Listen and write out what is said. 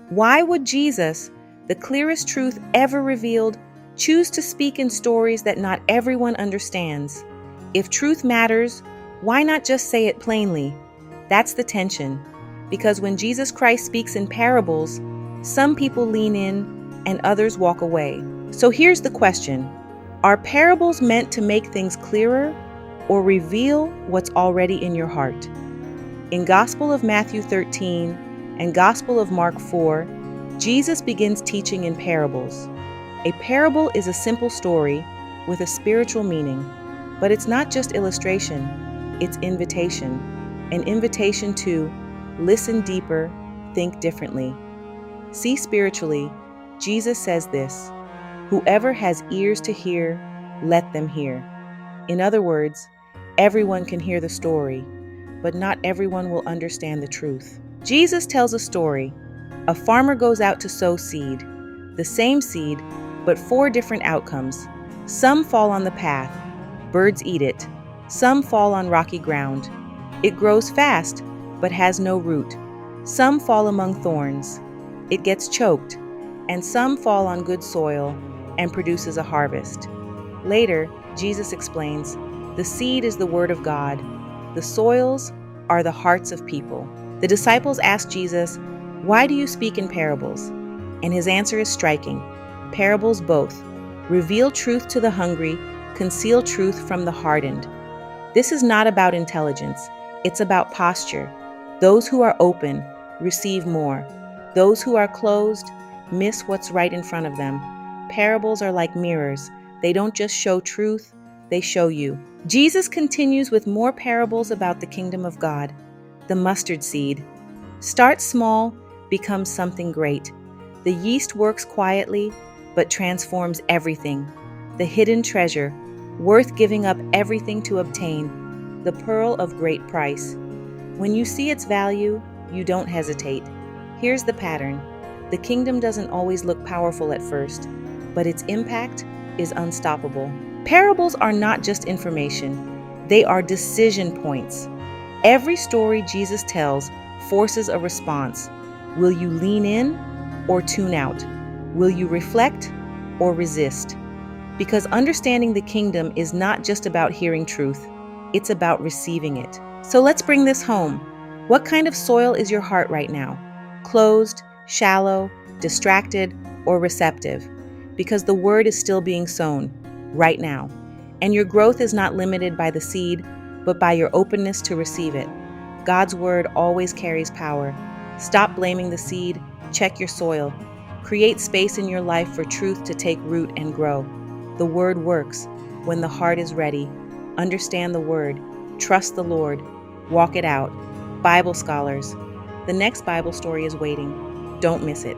Why would Jesus, the clearest truth ever revealed, choose to speak in stories that not everyone understands? If truth matters, why not just say it plainly? That's the tension. Because when Jesus Christ speaks in parables, some people lean in and others walk away. So here's the question. Are parables meant to make things clearer or reveal what's already in your heart? In Gospel of Matthew 13 and Gospel of Mark 4, Jesus begins teaching in parables. A parable is a simple story with a spiritual meaning, but it's not just illustration, it's invitation. An invitation to listen deeper, think differently. See spiritually, Jesus says this, "Whoever has ears to hear, let them hear." In other words, everyone can hear the story, but not everyone will understand the truth. Jesus tells a story. A farmer goes out to sow seed. The same seed, but 4 different outcomes. Some fall on the path. Birds eat it. Some fall on rocky ground. It grows fast, but has no root. Some fall among thorns. It gets choked. And some fall on good soil and produces a harvest. Later, Jesus explains, the seed is the word of God. The soils are the hearts of people. The disciples ask Jesus, "Why do you speak in parables?" And his answer is striking. Parables both reveal truth to the hungry, conceal truth from the hardened. This is not about intelligence. It's about posture. Those who are open receive more. Those who are closed miss what's right in front of them. Parables are like mirrors. They don't just show truth, they show you. Jesus continues with more parables about the kingdom of God. The mustard seed. Start small, become something great. The yeast works quietly, but transforms everything. The hidden treasure, worth giving up everything to obtain. The pearl of great price. When you see its value, you don't hesitate. Here's the pattern. The kingdom doesn't always look powerful at first, but its impact is unstoppable. Parables are not just information, they are decision points. Every story Jesus tells forces a response. Will you lean in or tune out? Will you reflect or resist? Because understanding the kingdom is not just about hearing truth, it's about receiving it. So let's bring this home. What kind of soil is your heart right now? Closed, shallow, distracted, or receptive? Because the word is still being sown right now. And your growth is not limited by the seed, but by your openness to receive it. God's word always carries power. Stop blaming the seed, check your soil. Create space in your life for truth to take root and grow. The word works when the heart is ready. Understand the word, trust the Lord, walk it out. Bible scholars, the next Bible story is waiting. Don't miss it.